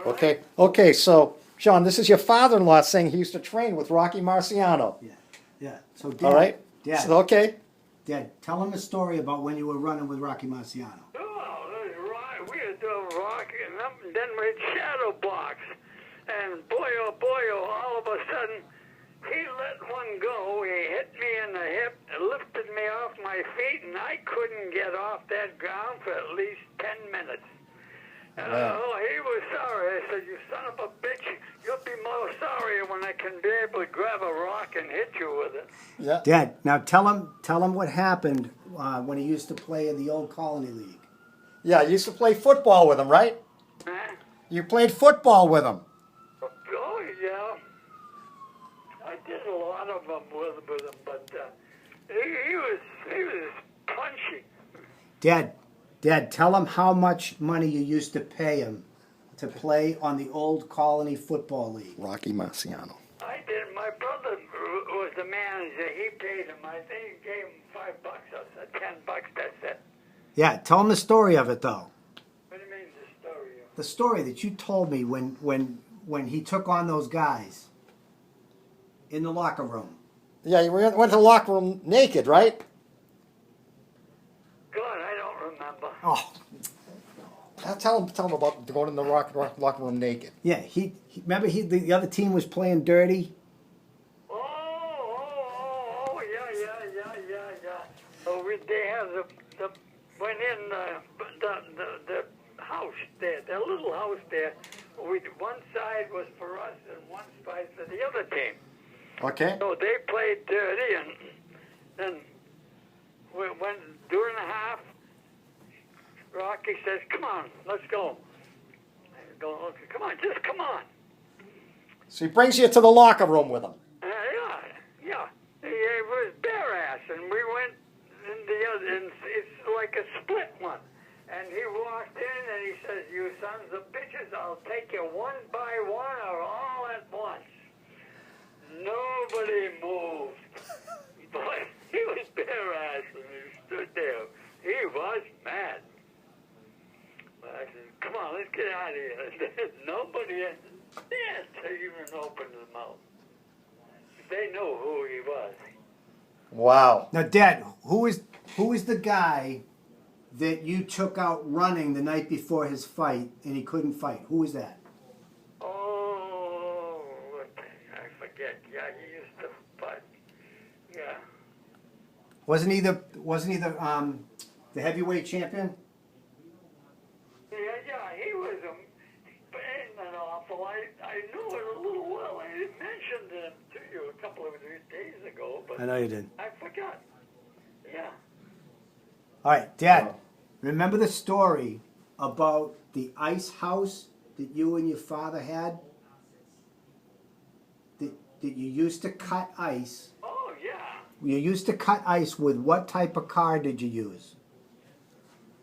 Okay. Okay, so, Sean, this is your father-in-law saying he used to train with Rocky Marciano. Yeah, yeah. So, Dad, All right? Dad, So, okay. Dad, tell him a story about when you were running with Rocky Marciano. Oh, right. We were doing Rocky, and then we'd shadow box. And boy, oh, all of a sudden, he let one go. He hit me in the hip, lifted me off my feet, and I couldn't get off that ground for at least 10 minutes. Wow. Oh, he was sorry. I said, you son of a bitch, you'll be more sorry when I can be able to grab a rock and hit you with it. Yeah. Dad, now tell him what happened when he used to play in the old Colony League. Yeah, you used to play football with him, right? Huh? You played football with him. Oh, yeah. I did a lot of them with him, but he was punchy. Dad, tell him how much money you used to pay him to play on the old Colony Football League. Rocky Marciano. I did. My brother was the manager. He paid him. I think he gave him $5. I said $10. That's it. Yeah, tell him the story of it though. What do you mean the story? The story that you told me when he took on those guys in the locker room. Yeah, you went to the locker room naked, right? God, I don't remember. Oh, Tell him about going in the locker room naked. yeah. He remember the other team was playing dirty. Oh, yeah. Oh, they have the went in the house there, the little house there. One side was for us and one side for the other team. Okay. So they played dirty, and then when during the half, Rocky says, "Come on, let's go." I go, "Okay, come on, just come on." So he brings you to the locker room with him. Yeah. He was bare ass, and we went in the other, and it's like a split one. And he walked in and he says, "You sons of bitches, I'll take you one by one or all at once." Nobody moved. But he was bare ass and he stood there. He was mad. But I said, "Come on, let's get out of here." Nobody dared to even open his mouth. They knew who he was. Wow. Now, Dad, who is the guy that you took out running the night before his fight and he couldn't fight? Who was that? Oh, I forget. Yeah, he used to fight. Yeah. Wasn't he the heavyweight champion? Yeah, he was an awful. I knew it a little well. I mentioned him to you a couple of days ago, but I know you did. I forgot. Yeah. All right, Dad. Remember the story about the ice house that you and your father had? That you used to cut ice. Oh, yeah. You used to cut ice with what type of car did you use?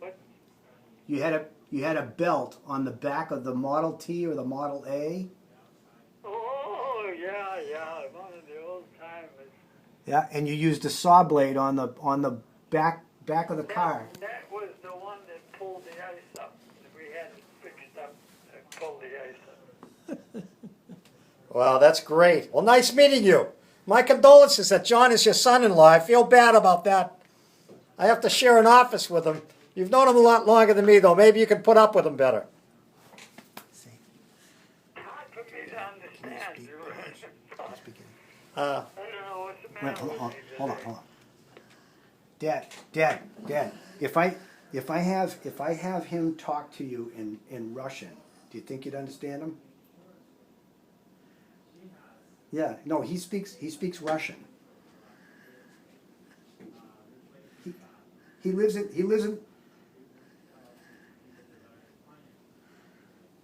What? You had a belt on the back of the Model T or the Model A. Oh, yeah. One of the old timers. Yeah, and you used a saw blade on the back of the car. That was the one that pulled the ice up. We had it fixed up and pulled the ice up. Well, that's great. Well, nice meeting you. My condolences that John is your son-in-law. I feel bad about that. I have to share an office with him. You've known him a lot longer than me, though. Maybe you can put up with him better. Hard for me to understand you. Uh, I don't know what's the Wait, matter with me. hold on. Dad. If I have him talk to you in Russian, do you think you'd understand him? Yeah. No, he speaks Russian. He lives in.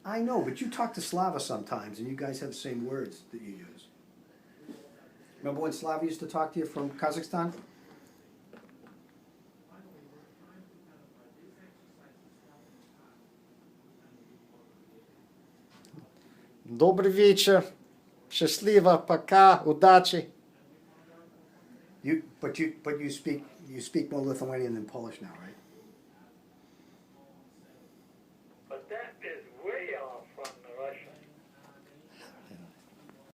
I know, but you talk to Slava sometimes, and you guys have the same words that you use. Remember when Slava used to talk to you from Kazakhstan? Добрый вечер. Счастливо. Пока. Удачи. But you speak more Lithuanian than Polish now, right?